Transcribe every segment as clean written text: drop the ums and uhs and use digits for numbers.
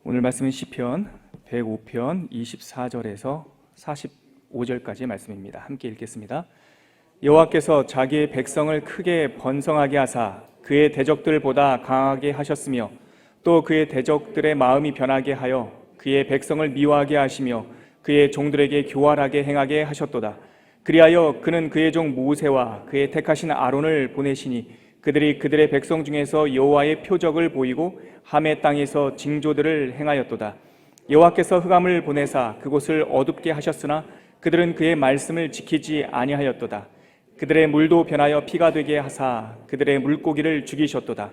오늘 말씀은 시편 105편 24절에서 45절까지의 말씀입니다. 함께 읽겠습니다. 여호와께서 자기의 백성을 크게 번성하게 하사 그의 대적들보다 강하게 하셨으며 또 그의 대적들의 마음이 변하게 하여 그의 백성을 미워하게 하시며 그의 종들에게 교활하게 행하게 하셨도다. 그리하여 그는 그의 종 모세와 그의 택하신 아론을 보내시니 그들이 그들의 백성 중에서 여호와의 표적을 보이고 함의 땅에서 징조들을 행하였도다. 여호와께서 흑암을 보내사 그곳을 어둡게 하셨으나 그들은 그의 말씀을 지키지 아니하였도다. 그들의 물도 변하여 피가 되게 하사 그들의 물고기를 죽이셨도다.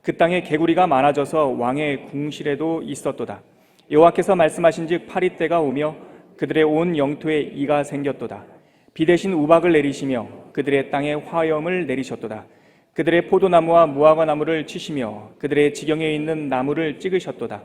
그 땅에 개구리가 많아져서 왕의 궁실에도 있었도다. 여호와께서 말씀하신즉 파리때가 오며 그들의 온 영토에 이가 생겼도다. 비 대신 우박을 내리시며 그들의 땅에 화염을 내리셨도다. 그들의 포도나무와 무화과나무를 치시며 그들의 지경에 있는 나무를 찍으셨도다.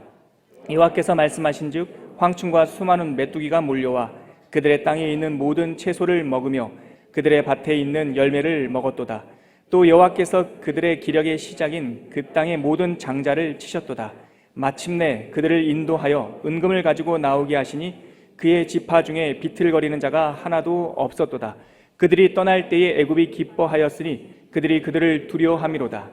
여호와께서 말씀하신즉 황충과 수많은 메뚜기가 몰려와 그들의 땅에 있는 모든 채소를 먹으며 그들의 밭에 있는 열매를 먹었도다. 또 여호와께서 그들의 기력의 시작인 그 땅의 모든 장자를 치셨도다. 마침내 그들을 인도하여 은금을 가지고 나오게 하시니 그의 지파 중에 비틀거리는 자가 하나도 없었도다. 그들이 떠날 때에 애굽이 기뻐하였으니 그들이 그들을 두려워함이로다.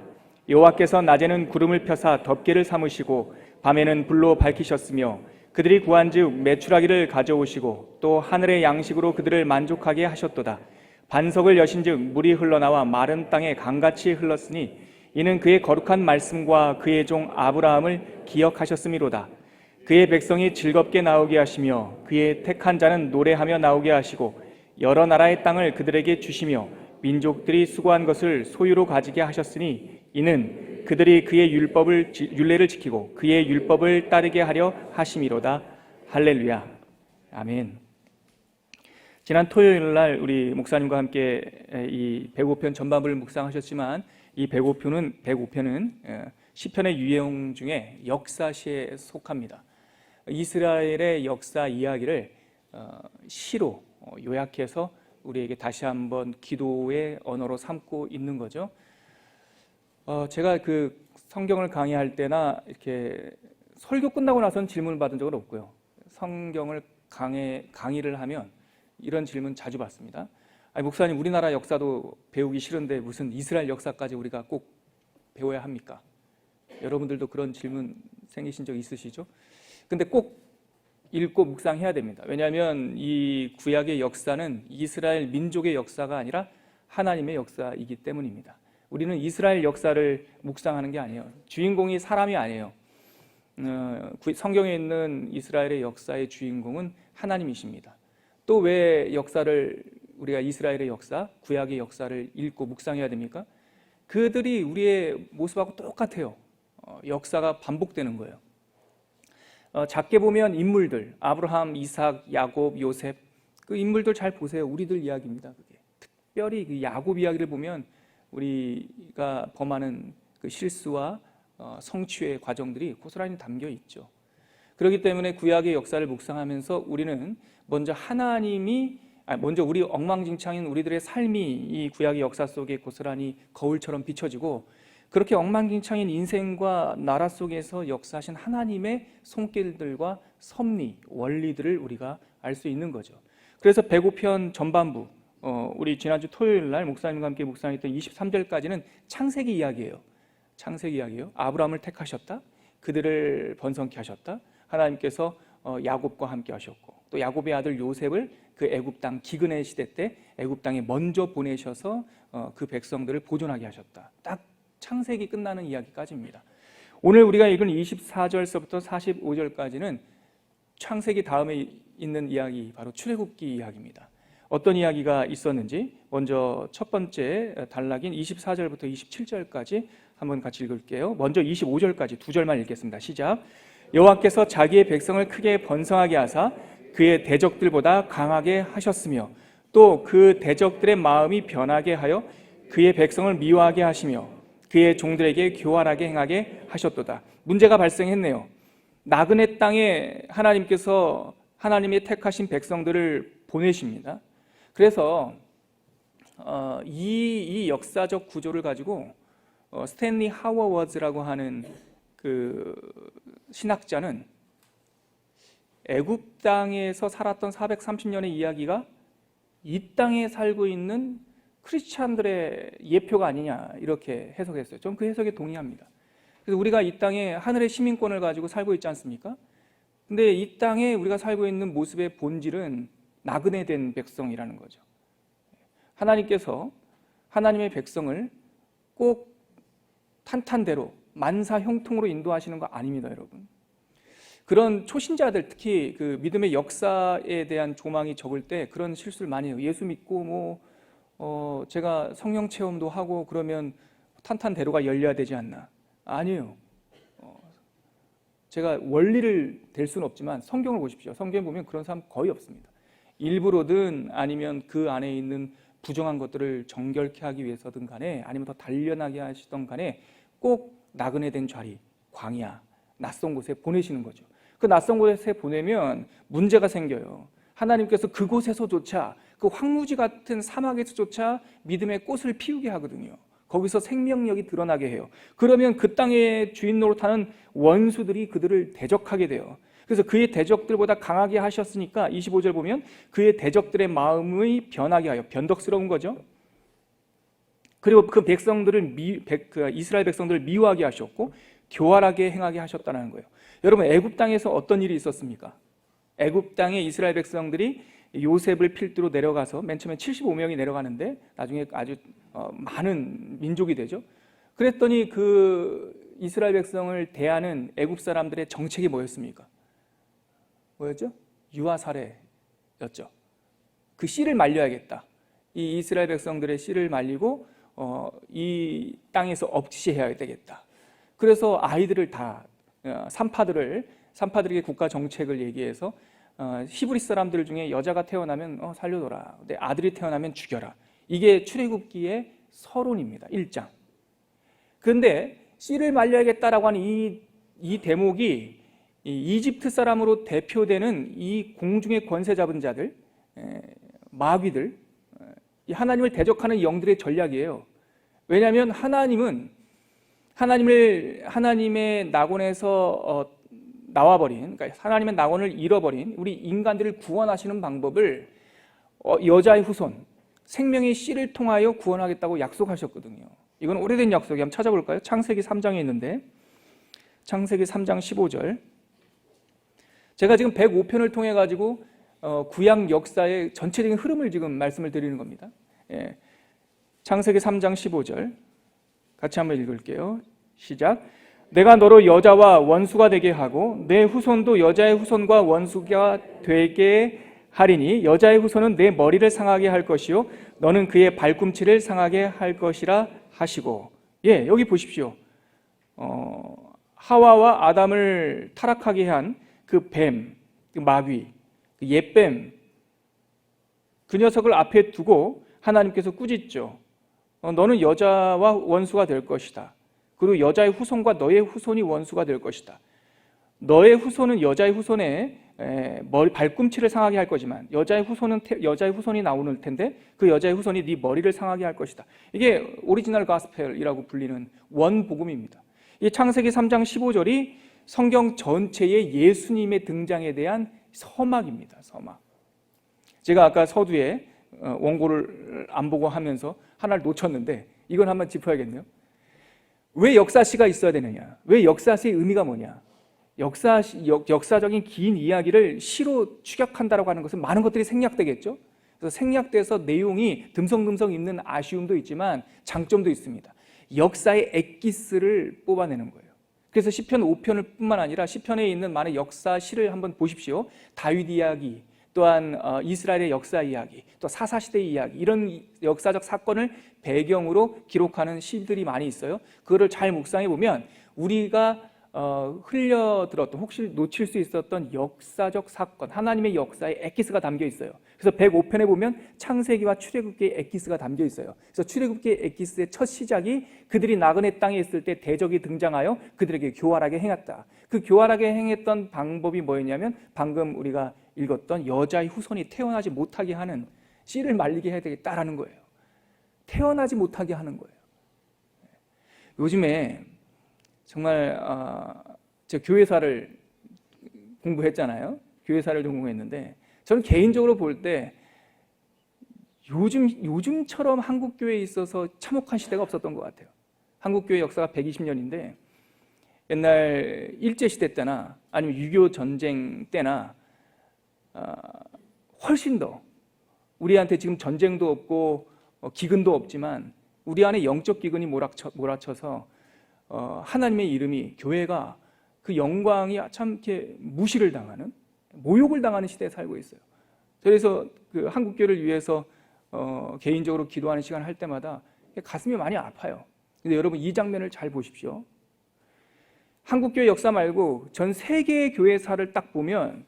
여호와께서 낮에는 구름을 펴사 덮개를 삼으시고 밤에는 불로 밝히셨으며 그들이 구한즉 메추라기를 가져오시고 또 하늘의 양식으로 그들을 만족하게 하셨도다. 반석을 여신즉 물이 흘러나와 마른 땅에 강같이 흘렀으니 이는 그의 거룩한 말씀과 그의 종 아브라함을 기억하셨음이로다. 그의 백성이 즐겁게 나오게 하시며 그의 택한 자는 노래하며 나오게 하시고 여러 나라의 땅을 그들에게 주시며 민족들이 수고한 것을 소유로 가지게 하셨으니 이는 그들이 그의 율례를 지키고 그의 율법을 따르게 하려 하심이로다. 할렐루야. 아멘. 지난 토요일 날 우리 목사님과 함께 이 105편 전반부를 묵상하셨지만 이 105편은 시편의 유형 중에 역사시에 속합니다. 이스라엘의 역사 이야기를 시로 요약해서 우리에게 다시 한번 기도의 언어로 삼고 있는 거죠. 제가 그 성경을 강의할 때나 이렇게 설교 끝나고 나서는 질문을 받은 적은 없고요. 성경을 강의를 하면 이런 질문 자주 받습니다. 아니, 목사님, 우리나라 역사도 배우기 싫은데 무슨 이스라엘 역사까지 우리가 꼭 배워야 합니까? 여러분들도 그런 질문 생기신 적 있으시죠? 근데 꼭 읽고 묵상해야 됩니다. 왜냐하면 이 구약의 역사는 이스라엘 민족의 역사가 아니라 하나님의 역사이기 때문입니다. 우리는 이스라엘 역사를 묵상하는 게 아니에요. 주인공이 사람이 아니에요. 성경에 있는 이스라엘의 역사의 주인공은 하나님이십니다. 또 왜 우리가 이스라엘의 역사, 구약의 역사를 읽고 묵상해야 됩니까? 그들이 우리의 모습하고 똑같아요. 역사가 반복되는 거예요. 작게 보면 인물들, 아브라함, 이삭, 야곱, 요셉, 그 인물들 잘 보세요. 우리들 이야기입니다. 그게. 특별히 그 야곱 이야기를 보면 우리가 범하는 그 실수와 성취의 과정들이 고스란히 담겨 있죠. 그렇기 때문에 구약의 역사를 묵상하면서 우리는 먼저 우리 엉망진창인 우리들의 삶이 이 구약의 역사 속에 고스란히 거울처럼 비춰지고 그렇게 엉망진창인 인생과 나라 속에서 역사하신 하나님의 손길들과 섭리, 원리들을 우리가 알 수 있는 거죠. 그래서 105편 전반부, 우리 지난주 토요일 날 목사님과 함께 묵상했던 23절까지는 창세기 이야기예요. 창세기 이야기예요. 아브라함을 택하셨다. 그들을 번성케 하셨다. 하나님께서 야곱과 함께 하셨고 또 야곱의 아들 요셉을 그 애굽 땅 기근의 시대 때 애굽 땅에 먼저 보내셔서 그 백성들을 보존하게 하셨다. 딱 창세기 끝나는 이야기까지입니다. 오늘 우리가 읽은 24절서부터 45절까지는 창세기 다음에 있는 이야기, 바로 출애굽기 이야기입니다. 어떤 이야기가 있었는지 먼저 첫 번째 단락인 24절부터 27절까지 한번 같이 읽을게요. 먼저 25절까지 두 절만 읽겠습니다. 시작. 여호와께서 자기의 백성을 크게 번성하게 하사 그의 대적들보다 강하게 하셨으며 또 그 대적들의 마음이 변하게 하여 그의 백성을 미워하게 하시며 그의 종들에게 교활하게 행하게 하셨도다. 문제가 발생했네요. 나그네 땅에 하나님께서 하나님의 택하신 백성들을 보내십니다. 그래서 이 역사적 구조를 가지고 스탠리 하워워즈라고 하는 그 신학자는 애굽 땅에서 살았던 430년의 이야기가 이 땅에 살고 있는 크리스찬들의 예표가 아니냐, 이렇게 해석했어요. 전 그 해석에 동의합니다. 그래서 우리가 이 땅에 하늘의 시민권을 가지고 살고 있지 않습니까? 근데 이 땅에 우리가 살고 있는 모습의 본질은 나그네 된 백성이라는 거죠. 하나님께서 하나님의 백성을 꼭 탄탄대로 만사 형통으로 인도하시는 거 아닙니다, 여러분. 그런 초신자들, 특히 그 믿음의 역사에 대한 조망이 적을 때 그런 실수를 많이 해요. 예수 믿고 제가 성령 체험도 하고 그러면 탄탄대로가 열려야 되지 않나? 아니에요. 제가 원리를 댈 수는 없지만 성경을 보십시오. 성경 보면 그런 사람 거의 없습니다. 일부러든 아니면 그 안에 있는 부정한 것들을 정결케 하기 위해서든 간에, 아니면 더 단련하게 하시던 간에 꼭 나그네 된 자리, 광야, 낯선 곳에 보내시는 거죠. 그 낯선 곳에 보내면 문제가 생겨요. 하나님께서 그곳에서조차, 그 황무지 같은 사막에서조차 믿음의 꽃을 피우게 하거든요. 거기서 생명력이 드러나게 해요. 그러면 그 땅의 주인 노릇하는 원수들이 그들을 대적하게 돼요. 그래서 그의 대적들보다 강하게 하셨으니까 25절 보면 그의 대적들의 마음의 변하게 하여, 변덕스러운 거죠. 그리고 그 백성들을 이스라엘 백성들을 미워하게 하셨고 교활하게 행하게 하셨다는 거예요. 여러분, 애굽 땅에서 어떤 일이 있었습니까? 애굽 땅에 이스라엘 백성들이 요셉을 필두로 내려가서 맨 처음에 75명이 내려가는데 나중에 아주 많은 민족이 되죠. 그랬더니 그 이스라엘 백성을 대하는 애굽 사람들의 정책이 뭐였습니까? 뭐였죠? 유아살해였죠. 그 씨를 말려야겠다. 이 이스라엘 백성들의 씨를 말리고 이 땅에서 없이해야 되겠다. 그래서 아이들을 다 산파들에게 국가 정책을 얘기해서 히브리 사람들 중에 여자가 태어나면 살려둬라. 근데 아들이 태어나면 죽여라. 이게 출애굽기의 서론입니다. 1장. 그런데 씨를 말려야겠다라고 하는 이 대목이 이집트 사람으로 대표되는 이 공중의 권세 잡은 자들, 마귀들, 하나님을 대적하는 영들의 전략이에요. 왜냐하면 하나님은 하나님의 낙원에서 나와버린, 그러니까 하나님의 낙원을 잃어버린 우리 인간들을 구원하시는 방법을 여자의 후손, 생명의 씨를 통하여 구원하겠다고 약속하셨거든요. 이건 오래된 약속이, 한번 찾아볼까요? 창세기 3장에 있는데, 창세기 3장 15절. 제가 지금 105편을 통해 가지고 구약 역사의 전체적인 흐름을 지금 말씀을 드리는 겁니다. 창세기 3장 15절 같이 한번 읽을게요. 시작. 내가 너로 여자와 원수가 되게 하고 내 후손도 여자의 후손과 원수가 되게 하리니 여자의 후손은 내 머리를 상하게 할 것이요 너는 그의 발꿈치를 상하게 할 것이라 하시고. 여기 보십시오. 하와와 아담을 타락하게 한 그 뱀, 그 마귀, 그 옛뱀, 그 녀석을 앞에 두고 하나님께서 꾸짖죠. 너는 여자와 원수가 될 것이다. 그리고 여자의 후손과 너의 후손이 원수가 될 것이다. 너의 후손은 여자의 후손의 발꿈치를 상하게 할 거지만 여자의 후손이 나오는 텐데 그 여자의 후손이 네 머리를 상하게 할 것이다. 이게 오리지널 가스펠이라고 불리는 원복음입니다. 이 창세기 3장 15절이 성경 전체의 예수님의 등장에 대한 서막입니다. 서막. 제가 아까 서두에 원고를 안 보고 하면서 하나를 놓쳤는데 이건 한번 짚어야겠네요. 왜 역사시가 있어야 되느냐? 왜 역사시의 의미가 뭐냐? 역사적인 긴 이야기를 시로 축약한다라고 하는 것은 많은 것들이 생략되겠죠. 그래서 생략돼서 내용이 듬성듬성 있는 아쉬움도 있지만 장점도 있습니다. 역사의 엑기스를 뽑아내는 거예요. 그래서 시편 5편을 뿐만 아니라 시편에 있는 많은 역사 시를 한번 보십시오. 다윗 이야기, 또한 이스라엘의 역사 이야기, 또 사사시대 이야기, 이런 역사적 사건을 배경으로 기록하는 시들이 많이 있어요. 그거를 잘 묵상해 보면 우리가 흘려들었던, 혹시 놓칠 수 있었던 역사적 사건, 하나님의 역사에 엑기스가 담겨 있어요. 그래서 105편에 보면 창세기와 출애굽기의 엑기스가 담겨 있어요. 그래서 출애굽기의 엑기스의 첫 시작이 그들이 나그네 땅에 있을 때 대적이 등장하여 그들에게 교활하게 행했다. 그 교활하게 행했던 방법이 뭐였냐면 방금 우리가 읽었던 여자의 후손이 태어나지 못하게 하는, 씨를 말리게 해야 되겠다라는 거예요. 태어나지 못하게 하는 거예요. 요즘에 정말 제가 교회사를 공부했잖아요. 교회사를 전공했는데 저는 개인적으로 볼 때 요즘처럼 한국교회에 있어서 참혹한 시대가 없었던 것 같아요. 한국교회 역사가 120년인데 옛날 일제시대 때나 아니면 6.25 전쟁 때나 훨씬 더 우리한테 지금 전쟁도 없고 기근도 없지만 우리 안에 영적 기근이 몰아쳐서 하나님의 이름이, 교회가 그 영광이 참 이렇게 무시를 당하는, 모욕을 당하는 시대에 살고 있어요. 그래서 그 한국교회를 위해서 개인적으로 기도하는 시간을 할 때마다 가슴이 많이 아파요. 근데 여러분 이 장면을 잘 보십시오. 한국교회 역사 말고 전 세계의 교회사를 딱 보면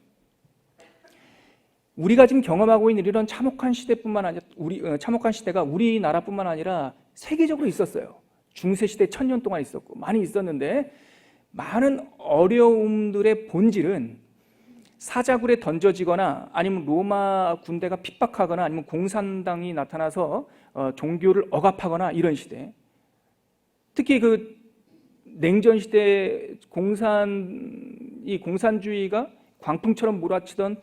우리가 지금 경험하고 있는 이런 참혹한 시대뿐만 아니라 참혹한 시대가 우리나라뿐만 아니라 세계적으로 있었어요. 중세시대 1000년 동안 있었고 많이 있었는데 많은 어려움들의 본질은 사자굴에 던져지거나 아니면 로마 군대가 핍박하거나 아니면 공산당이 나타나서 종교를 억압하거나 이런 시대. 특히 그 냉전시대 공산주의가 광풍처럼 몰아치던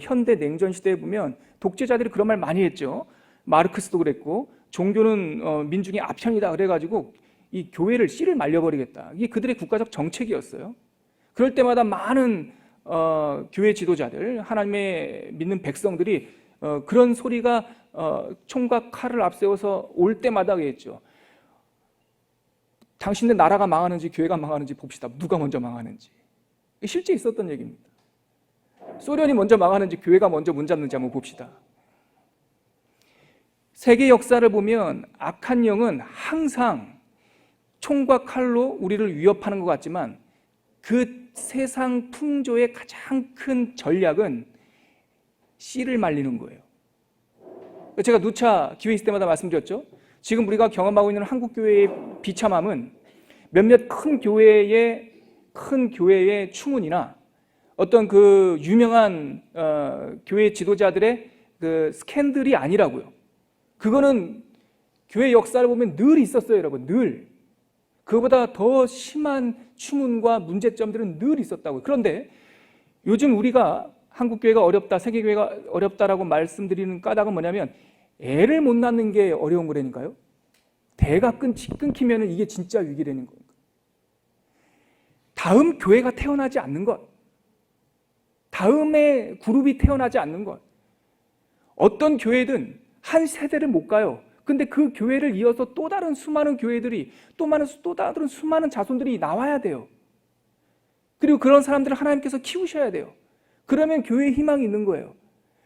현대 냉전시대에 보면 독재자들이 그런 말 많이 했죠. 마르크스도 그랬고 종교는 민중의 아편이다 그래가지고 이 교회를 씨를 말려버리겠다. 이게 그들의 국가적 정책이었어요. 그럴 때마다 많은 교회 지도자들, 하나님의 믿는 백성들이 그런 소리가 총과 칼을 앞세워서 올 때마다 그랬죠. 당신네 나라가 망하는지 교회가 망하는지 봅시다. 누가 먼저 망하는지. 실제 있었던 얘기입니다. 소련이 먼저 망하는지 교회가 먼저 문 잡는지 한번 봅시다. 세계 역사를 보면 악한 영은 항상 총과 칼로 우리를 위협하는 것 같지만 그 세상 풍조의 가장 큰 전략은 씨를 말리는 거예요. 제가 누차 기회 있을 때마다 말씀드렸죠. 지금 우리가 경험하고 있는 한국교회의 비참함은 몇몇 큰 교회의 추문이나 어떤 그 유명한 교회 지도자들의 그 스캔들이 아니라고요. 그거는 교회 역사를 보면 늘 있었어요, 여러분. 늘. 그거보다 더 심한 추문과 문제점들은 늘 있었다고요. 그런데 요즘 우리가 한국교회가 어렵다, 세계교회가 어렵다라고 말씀드리는 까닭은 뭐냐면 애를 못 낳는 게 어려운 거라니까요. 대가 끊기면 이게 진짜 위기라는 거예요. 다음 교회가 태어나지 않는 것, 다음에 그룹이 태어나지 않는 것. 어떤 교회든 한 세대를 못 가요. 근데 그 교회를 이어서 또 다른 수많은 교회들이, 또 다른 수많은 자손들이 나와야 돼요. 그리고 그런 사람들을 하나님께서 키우셔야 돼요. 그러면 교회에 희망이 있는 거예요.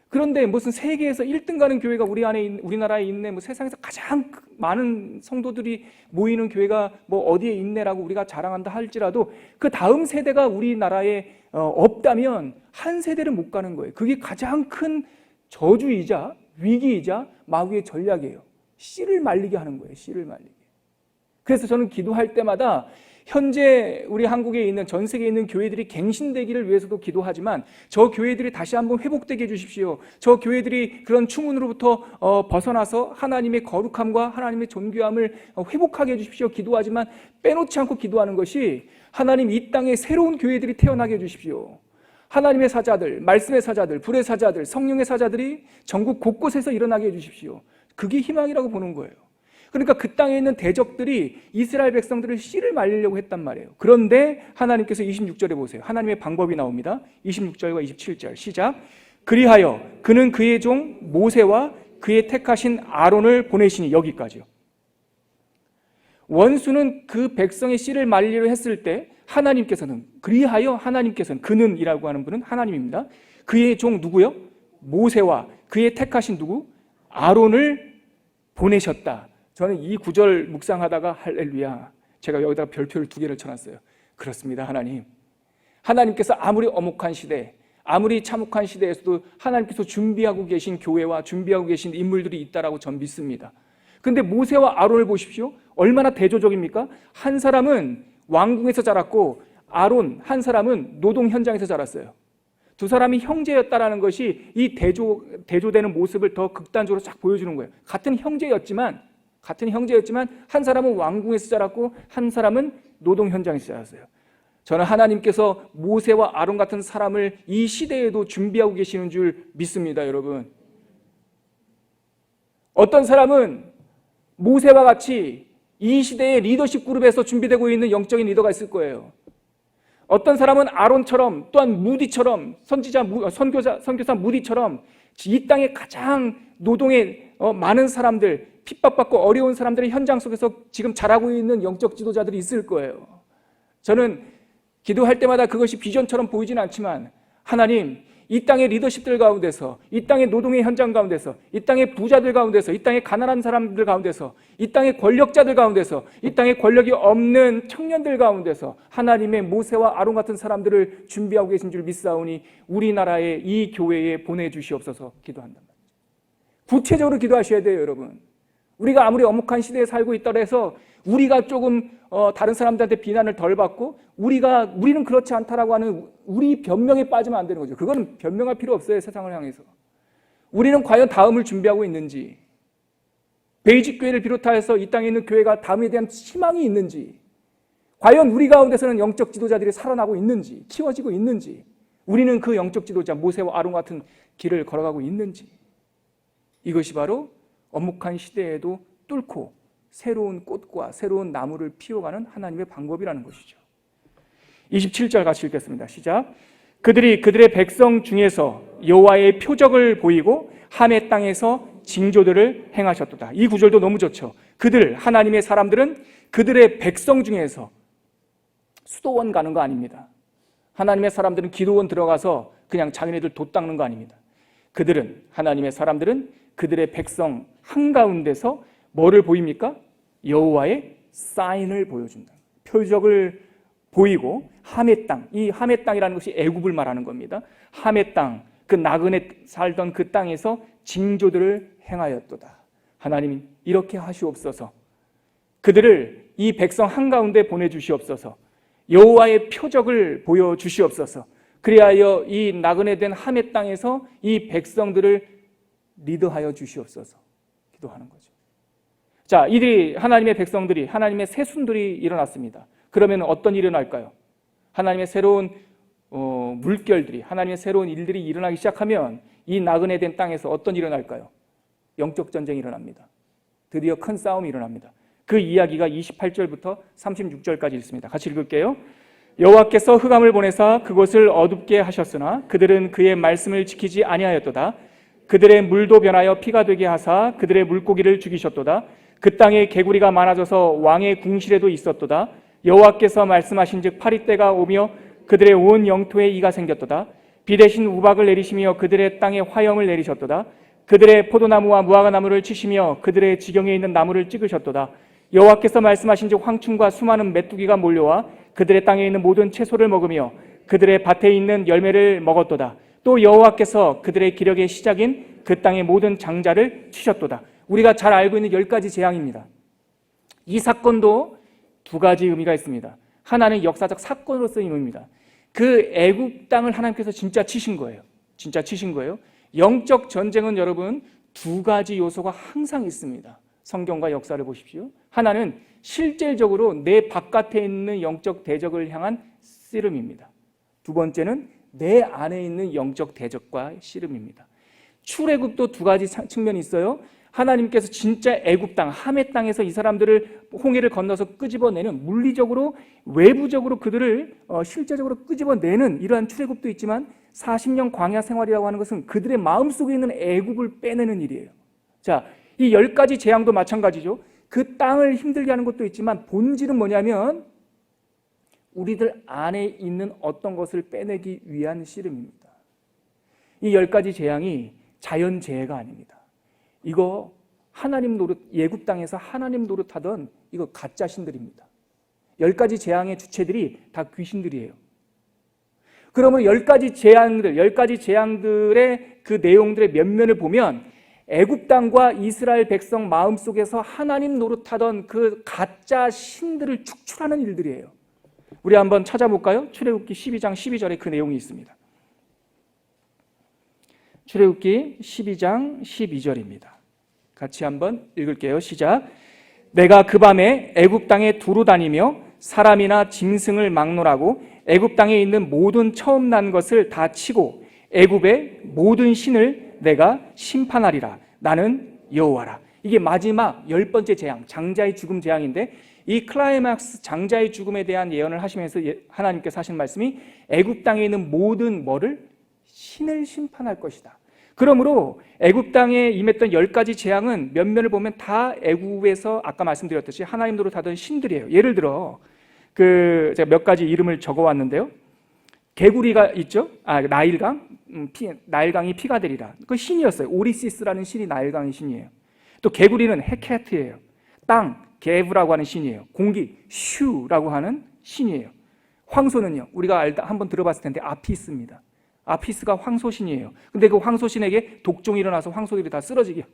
그런데 무슨 세계에서 1등 가는 교회가 우리나라에 있네, 뭐 세상에서 가장 많은 성도들이 모이는 교회가 뭐 어디에 있네라고 우리가 자랑한다 할지라도 그 다음 세대가 우리나라에 없다면 한 세대를 못 가는 거예요. 그게 가장 큰 저주이자 위기이자 마귀의 전략이에요. 씨를 말리게 하는 거예요. 씨를 말리게. 그래서 저는 기도할 때마다 현재 우리 한국에 있는, 전 세계에 있는 교회들이 갱신되기를 위해서도 기도하지만 저 교회들이 다시 한번 회복되게 해주십시오. 저 교회들이 그런 추문으로부터 벗어나서 하나님의 거룩함과 하나님의 존귀함을 회복하게 해주십시오. 기도하지만 빼놓지 않고 기도하는 것이 하나님 이 땅에 새로운 교회들이 태어나게 해주십시오. 하나님의 사자들, 말씀의 사자들, 불의 사자들, 성령의 사자들이 전국 곳곳에서 일어나게 해주십시오. 그게 희망이라고 보는 거예요. 그러니까 그 땅에 있는 대적들이 이스라엘 백성들을 씨를 말리려고 했단 말이에요. 그런데 하나님께서 26절에 보세요. 하나님의 방법이 나옵니다. 26절과 27절 시작. 그리하여 그는 그의 종 모세와 그의 택하신 아론을 보내시니, 여기까지요. 원수는 그 백성의 씨를 말리려 했을 때 하나님께서는, 그리하여 하나님께서는, 그는이라고 하는 분은 하나님입니다. 그의 종 누구요? 모세와 그의 택하신 누구? 아론을 보내셨다. 저는 이 구절 묵상하다가 할렐루야, 제가 여기다가 별표를 2개를 쳐놨어요. 그렇습니다. 하나님께서 아무리 엄혹한 시대, 아무리 참혹한 시대에서도 하나님께서 준비하고 계신 교회와 준비하고 계신 인물들이 있다라고 전 믿습니다. 근데 모세와 아론을 보십시오. 얼마나 대조적입니까? 한 사람은 왕궁에서 자랐고 아론 한 사람은 노동 현장에서 자랐어요. 두 사람이 형제였다라는 것이 이 대조되는 모습을 더 극단적으로 쫙 보여주는 거예요. 같은 형제였지만 한 사람은 왕궁에서 자랐고 한 사람은 노동 현장에서 자랐어요. 저는 하나님께서 모세와 아론 같은 사람을 이 시대에도 준비하고 계시는 줄 믿습니다, 여러분. 어떤 사람은 모세와 같이 이 시대의 리더십 그룹에서 준비되고 있는 영적인 리더가 있을 거예요. 어떤 사람은 아론처럼, 또한 무디처럼, 선교사 무디처럼 이 땅에 가장 노동에 많은 사람들, 핍박받고 어려운 사람들의 현장 속에서 지금 자라고 있는 영적 지도자들이 있을 거예요. 저는 기도할 때마다 그것이 비전처럼 보이지는 않지만, 하나님, 이 땅의 리더십들 가운데서, 이 땅의 노동의 현장 가운데서, 이 땅의 부자들 가운데서, 이 땅의 가난한 사람들 가운데서, 이 땅의 권력자들 가운데서, 이 땅의 권력이 없는 청년들 가운데서 하나님의 모세와 아론 같은 사람들을 준비하고 계신 줄 믿사오니 우리나라의 이 교회에 보내주시옵소서 기도한단 말이죠. 구체적으로 기도하셔야 돼요, 여러분. 우리가 아무리 엄혹한 시대에 살고 있다 해서 우리가 조금 다른 사람들한테 비난을 덜 받고 우리는 그렇지 않다라고 하는 우리 변명에 빠지면 안 되는 거죠. 그거는 변명할 필요 없어요, 세상을 향해서. 우리는 과연 다음을 준비하고 있는지, 베이직 교회를 비롯해서 이 땅에 있는 교회가 다음에 대한 희망이 있는지, 과연 우리 가운데서는 영적 지도자들이 살아나고 있는지, 키워지고 있는지, 우리는 그 영적 지도자 모세와 아론 같은 길을 걸어가고 있는지, 이것이 바로 엄혹한 시대에도 뚫고 새로운 꽃과 새로운 나무를 피워가는 하나님의 방법이라는 것이죠. 27절 같이 읽겠습니다. 시작. 그들이 그들의 백성 중에서 여호와의 표적을 보이고 함의 땅에서 징조들을 행하셨도다. 이 구절도 너무 좋죠. 그들, 하나님의 사람들은 그들의 백성 중에서, 수도원 가는 거 아닙니다. 하나님의 사람들은 기도원 들어가서 그냥 자기네들 돛 닦는 거 아닙니다. 그들은, 하나님의 사람들은 그들의 백성 한가운데서 뭐를 보입니까? 여호와의 사인을 보여준다. 표적을 보이고 함의 땅, 이 함의 땅이라는 것이 애굽을 말하는 겁니다. 함의 땅, 그 나그네 살던 그 땅에서 징조들을 행하였도다. 하나님 이렇게 하시옵소서. 그들을 이 백성 한가운데 보내주시옵소서. 여호와의 표적을 보여주시옵소서. 그리하여 이 나그네 된 함의 땅에서 이 백성들을 리더하여 주시옵소서. 기도하는 거죠. 자, 이들이, 하나님의 백성들이, 하나님의 새순들이 일어났습니다. 그러면 어떤 일이 일어날까요? 하나님의 새로운 물결들이, 하나님의 새로운 일들이 일어나기 시작하면 이 나그네 된 땅에서 어떤 일이 일어날까요? 영적 전쟁이 일어납니다. 드디어 큰 싸움이 일어납니다. 그 이야기가 28절부터 36절까지 있습니다. 같이 읽을게요. 여호와께서 흑암을 보내사 그곳을 어둡게 하셨으나 그들은 그의 말씀을 지키지 아니하였도다. 그들의 물도 변하여 피가 되게 하사 그들의 물고기를 죽이셨도다. 그 땅에 개구리가 많아져서 왕의 궁실에도 있었도다. 여호와께서 말씀하신즉 파리떼가 오며 그들의 온 영토에 이가 생겼도다. 비 대신 우박을 내리시며 그들의 땅에 화염을 내리셨도다. 그들의 포도나무와 무화과나무를 치시며 그들의 지경에 있는 나무를 찍으셨도다. 여호와께서 말씀하신즉 황충과 수많은 메뚜기가 몰려와 그들의 땅에 있는 모든 채소를 먹으며 그들의 밭에 있는 열매를 먹었도다. 또 여호와께서 그들의 기력의 시작인 그 땅의 모든 장자를 치셨도다. 우리가 잘 알고 있는 10가지 재앙입니다. 이 사건도 두 가지 의미가 있습니다. 하나는 역사적 사건으로서의 의미입니다. 그 애굽 땅을 하나님께서 진짜 치신 거예요. 진짜 치신 거예요. 영적 전쟁은 여러분 두 가지 요소가 항상 있습니다. 성경과 역사를 보십시오. 하나는 실질적으로 내 바깥에 있는 영적 대적을 향한 씨름입니다. 두 번째는 내 안에 있는 영적 대적과 씨름입니다. 출애굽도 두 가지 측면이 있어요. 하나님께서 진짜 애굽 땅, 함의 땅에서 이 사람들을 홍해를 건너서 끄집어내는, 물리적으로 외부적으로 그들을 실제적으로 끄집어내는 이러한 출애굽도 있지만 40년 광야 생활이라고 하는 것은 그들의 마음속에 있는 애굽을 빼내는 일이에요. 자, 이 10가지 재앙도 마찬가지죠. 그 땅을 힘들게 하는 것도 있지만 본질은 뭐냐면 우리들 안에 있는 어떤 것을 빼내기 위한 씨름입니다. 이 10가지 재앙이 자연재해가 아닙니다. 이거 하나님 노릇, 예굽 땅에서 하나님 노릇하던 이거 가짜 신들입니다. 10가지 재앙의 주체들이 다 귀신들이에요. 그러면 10가지 재앙들의 그 내용들의 면면을 보면 애굽 땅과 이스라엘 백성 마음속에서 하나님 노릇하던 그 가짜 신들을 축출하는 일들이에요. 우리 한번 찾아볼까요? 출애굽기 12장 12절에 그 내용이 있습니다. 출애굽기 12장 12절입니다. 같이 한번 읽을게요. 시작. 내가 그 밤에 애굽 땅에 두루 다니며 사람이나 짐승을 막론하고 애굽 땅에 있는 모든 처음 난 것을 다 치고 애굽의 모든 신을 내가 심판하리라. 나는 여호와라. 이게 마지막 10번째 재앙, 장자의 죽음 재앙인데, 이 클라이막스 장자의 죽음에 대한 예언을 하시면서 하나님께서 하신 말씀이 애굽 땅에 있는 모든 뭐를? 신을 심판할 것이다. 그러므로 애굽 땅에 임했던 10가지 재앙은 면면을 보면 다 애굽에서 아까 말씀드렸듯이 하나님 노릇하던 신들이에요. 예를 들어 제가 몇 가지 이름을 적어왔는데요. 개구리가 있죠. 나일강, 나일강이 피가 되리라. 그 신이었어요. 오리시스라는 신이 나일강의 신이에요. 또 개구리는 헤케트예요. 땅, 게브라고 하는 신이에요. 공기, 슈라고 하는 신이에요. 황소는요, 우리가 한번 들어봤을 텐데 아피스입니다. 아피스가 황소신이에요. 근데 그 황소신에게 독종이 일어나서 황소들이 다 쓰러지게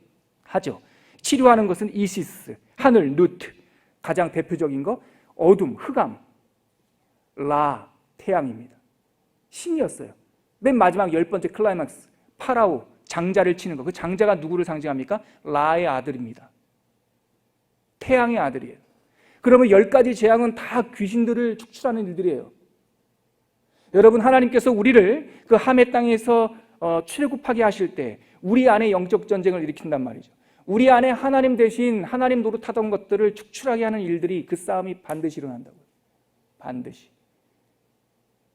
하죠. 치료하는 것은 이시스, 하늘, 누트. 가장 대표적인 거 어둠, 흑암, 라, 태양입니다. 신이었어요. 맨 마지막 10번째 클라이막스, 파라오, 장자를 치는 거. 그 장자가 누구를 상징합니까? 라의 아들입니다. 태양의 아들이에요. 그러면 10가지 재앙은 다 귀신들을 축출하는 일들이에요. 여러분, 하나님께서 우리를 그 하멜 땅에서 출애굽하게 하실 때 우리 안에 영적 전쟁을 일으킨단 말이죠. 우리 안에 하나님 대신 하나님 노릇하던 것들을 축출하게 하는 일들이, 그 싸움이 반드시 일어난다고요. 반드시.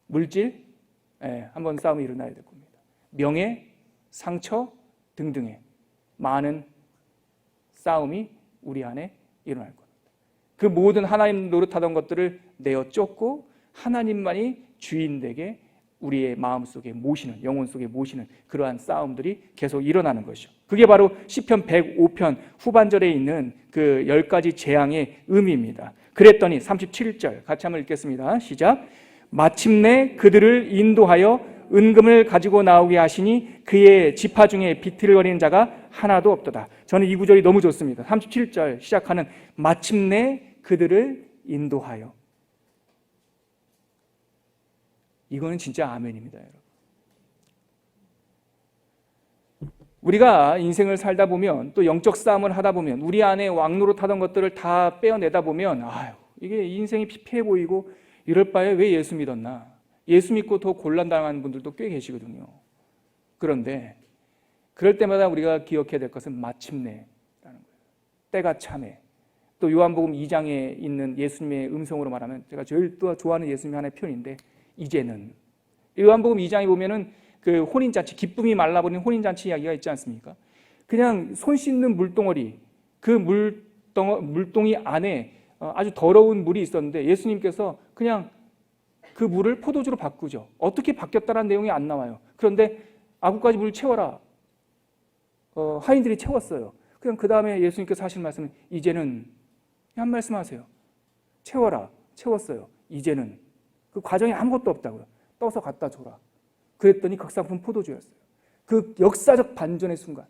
물질, 한번 싸움이 일어나야 될 겁니다. 명예, 상처 등등의 많은 싸움이 우리 안에 일어날 겁니다. 그 모든 하나님 노릇하던 것들을 내어 쫓고 하나님만이 주인되게 우리의 마음속에 모시는, 영혼 속에 모시는 그러한 싸움들이 계속 일어나는 것이죠. 그게 바로 시편 105편 후반절에 있는 그 10가지 재앙의 의미입니다. 그랬더니 37절 같이 한번 읽겠습니다. 시작. 마침내 그들을 인도하여 은금을 가지고 나오게 하시니 그의 지파 중에 비틀거리는 자가 하나도 없도다. 저는 이 구절이 너무 좋습니다. 37절 시작하는 마침내 그들을 인도하여. 이거는 진짜 아멘입니다, 여러분. 우리가 인생을 살다 보면, 또 영적 싸움을 하다 보면, 우리 안에 왕노릇하던 것들을 다 빼어내다 보면, 이게 인생이 피폐해 보이고 이럴 바에 왜 예수 믿었나? 예수 믿고 더 곤란당하는 분들도 꽤 계시거든요. 그런데 그럴 때마다 우리가 기억해야 될 것은 마침내라는 거예요. 때가 참에. 또 요한복음 2장에 있는 예수님의 음성으로 말하면, 제가 제일 또 좋아하는 예수님의 하나의 표현인데, 이제는. 요한복음 2장에 보면은 그 혼인잔치, 기쁨이 말라버린 혼인잔치 이야기가 있지 않습니까? 그냥 손 씻는 물동어리, 그 물동이 안에 아주 더러운 물이 있었는데 예수님께서 그냥 그 물을 포도주로 바꾸죠. 어떻게 바뀌었다는 내용이 안 나와요. 그런데 아구까지 물 채워라. 하인들이 채웠어요. 그냥 그 다음에 예수님께서 하신 말씀은 이제는, 한 말씀 하세요. 채워라. 채웠어요. 이제는. 그 과정이 아무것도 없다고요. 떠서 갖다 줘라. 그랬더니 극상품 포도주였어요. 그 역사적 반전의 순간.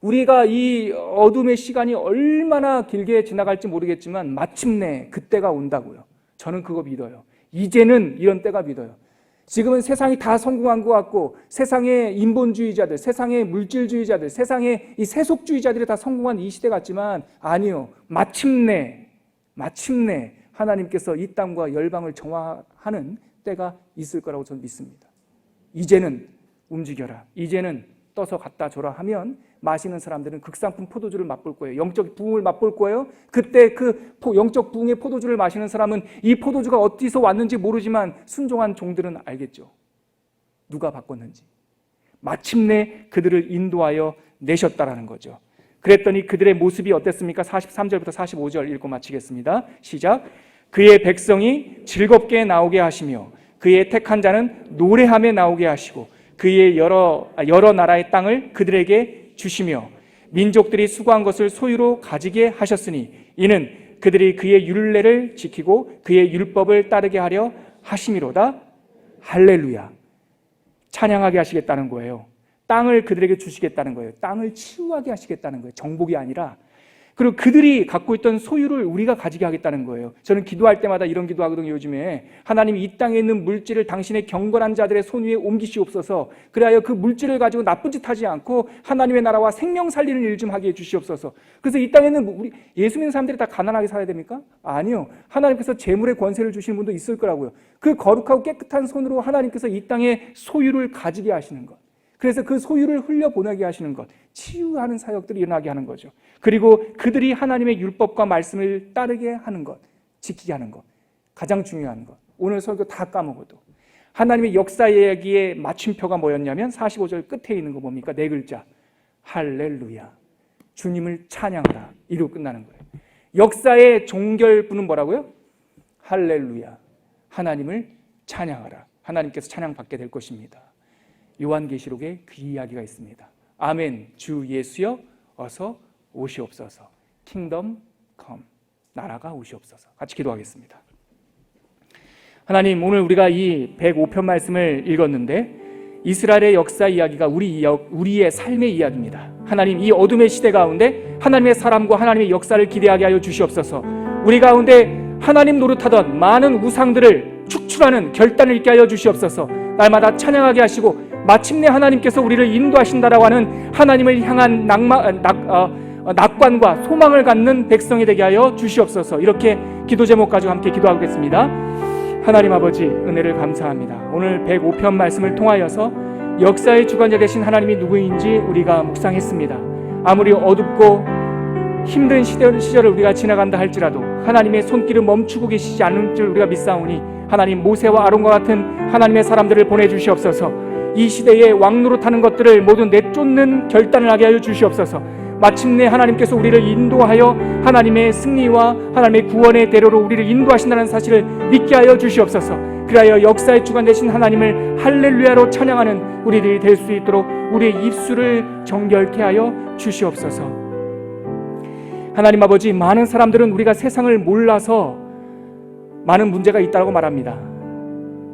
우리가 이 어둠의 시간이 얼마나 길게 지나갈지 모르겠지만 마침내 그때가 온다고요. 저는 그거 믿어요. 이제는 이런 때가 믿어요. 지금은 세상이 다 성공한 것 같고, 세상의 인본주의자들, 세상의 물질주의자들, 세상의 이 세속주의자들이 다 성공한 이 시대 같지만, 아니요. 마침내 하나님께서 이 땅과 열방을 정화하는 때가 있을 거라고 저는 믿습니다. 이제는 움직여라. 이제는 떠서 갖다 줘라 하면 마시는 사람들은 극상품 포도주를 맛볼 거예요. 영적 부흥을 맛볼 거예요. 그때 그 영적 부흥의 포도주를 마시는 사람은 이 포도주가 어디서 왔는지 모르지만 순종한 종들은 알겠죠. 누가 바꿨는지. 마침내 그들을 인도하여 내셨다라는 거죠. 그랬더니 그들의 모습이 어땠습니까? 43절부터 45절 읽고 마치겠습니다. 시작. 그의 백성이 즐겁게 나오게 하시며 그의 택한 자는 노래하며 나오게 하시고 그의 여러 나라의 땅을 그들에게 주시며 민족들이 수고한 것을 소유로 가지게 하셨으니 이는 그들이 그의 율례를 지키고 그의 율법을 따르게 하려 하심이로다. 할렐루야. 찬양하게 하시겠다는 거예요. 땅을 그들에게 주시겠다는 거예요. 땅을 치유하게 하시겠다는 거예요. 정복이 아니라 그리고 그들이 갖고 있던 소유를 우리가 가지게 하겠다는 거예요. 저는 기도할 때마다 이런 기도하거든요. 요즘에 하나님이 이 땅에 있는 물질을 당신의 경건한 자들의 손 위에 옮기시옵소서. 그래야 그 물질을 가지고 나쁜 짓 하지 않고 하나님의 나라와 생명 살리는 일 좀 하게 해주시옵소서. 그래서 이 땅에는 우리 예수 믿는 사람들이 다 가난하게 살아야 됩니까? 아니요. 하나님께서 재물의 권세를 주시는 분도 있을 거라고요. 그 거룩하고 깨끗한 손으로 하나님께서 이 땅의 소유를 가지게 하시는 것, 그래서 그 소유를 흘려보내게 하시는 것, 치유하는 사역들이 일어나게 하는 거죠. 그리고 그들이 하나님의 율법과 말씀을 따르게 하는 것, 지키게 하는 것, 가장 중요한 것. 오늘 설교 다 까먹어도 하나님의 역사 이야기의 마침표가 뭐였냐면 45절 끝에 있는 거 뭡니까? 네 글자, 할렐루야, 주님을 찬양하라, 이로 끝나는 거예요. 역사의 종결부는 뭐라고요? 할렐루야, 하나님을 찬양하라. 하나님께서 찬양받게 될 것입니다. 요한계시록에 그 이야기가 있습니다. 아멘, 주 예수여 어서 오시옵소서. 킹덤 컴, 나라가 오시옵소서. 같이 기도하겠습니다. 하나님, 오늘 우리가 이 105편 말씀을 읽었는데 이스라엘의 역사 이야기가 우리의 삶의 이야기입니다. 하나님, 이 어둠의 시대 가운데 하나님의 사람과 하나님의 역사를 기대하게 하여 주시옵소서. 우리 가운데 하나님 노릇하던 많은 우상들을 축출하는 결단을 있게 하여 주시옵소서. 날마다 찬양하게 하시고 마침내 하나님께서 우리를 인도하신다라고 하는 하나님을 향한 낙관과 소망을 갖는 백성이 되게 하여 주시옵소서. 이렇게 기도 제목 가지고 함께 기도하겠습니다. 하나님 아버지, 은혜를 감사합니다. 오늘 105편 말씀을 통하여서 역사의 주관자 되신 하나님이 누구인지 우리가 묵상했습니다. 아무리 어둡고 힘든 시절을 우리가 지나간다 할지라도 하나님의 손길은 멈추고 계시지 않을 줄 우리가 믿사오니 하나님, 모세와 아론과 같은 하나님의 사람들을 보내주시옵소서. 이 시대에 왕노릇하는 것들을 모두 내쫓는 결단을 하게 하여 주시옵소서. 마침내 하나님께서 우리를 인도하여 하나님의 승리와 하나님의 구원의 대로로 우리를 인도하신다는 사실을 믿게 하여 주시옵소서. 그리하여 역사의 주관 되신 하나님을 할렐루야로 찬양하는 우리들이 될 수 있도록 우리의 입술을 정결케 하여 주시옵소서. 하나님 아버지, 많은 사람들은 우리가 세상을 몰라서 많은 문제가 있다고 말합니다.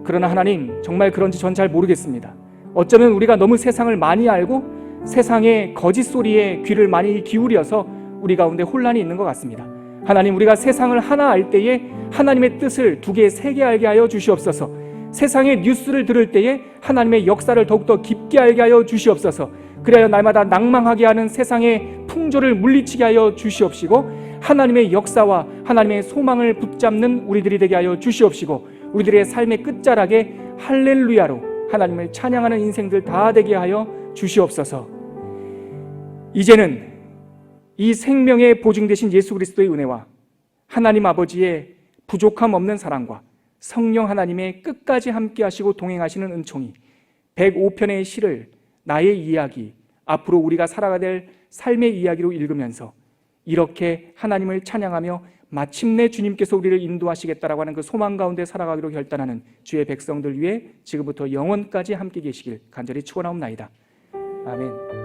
그러나 하나님, 정말 그런지 전 잘 모르겠습니다. 어쩌면 우리가 너무 세상을 많이 알고 세상의 거짓 소리에 귀를 많이 기울여서 우리 가운데 혼란이 있는 것 같습니다. 하나님, 우리가 세상을 하나 알 때에 하나님의 뜻을 두 개, 세 개 알게 하여 주시옵소서. 세상의 뉴스를 들을 때에 하나님의 역사를 더욱더 깊게 알게 하여 주시옵소서. 그래야 날마다 낭망하게 하는 세상의 풍조를 물리치게 하여 주시옵시고 하나님의 역사와 하나님의 소망을 붙잡는 우리들이 되게 하여 주시옵시고 우리들의 삶의 끝자락에 할렐루야로 하나님을 찬양하는 인생들 다 되게 하여 주시옵소서. 이제는 이 생명의 보증 되신 예수 그리스도의 은혜와 하나님 아버지의 부족함 없는 사랑과 성령 하나님의 끝까지 함께 하시고 동행하시는 은총이 105편의 시를 나의 이야기, 앞으로 우리가 살아가야 될 삶의 이야기로 읽으면서 이렇게 하나님을 찬양하며 마침내 주님께서 우리를 인도하시겠다라고 하는 그 소망 가운데 살아가기로 결단하는 주의 백성들 위해 지금부터 영원까지 함께 계시길 간절히 축원하옵나이다. 아멘.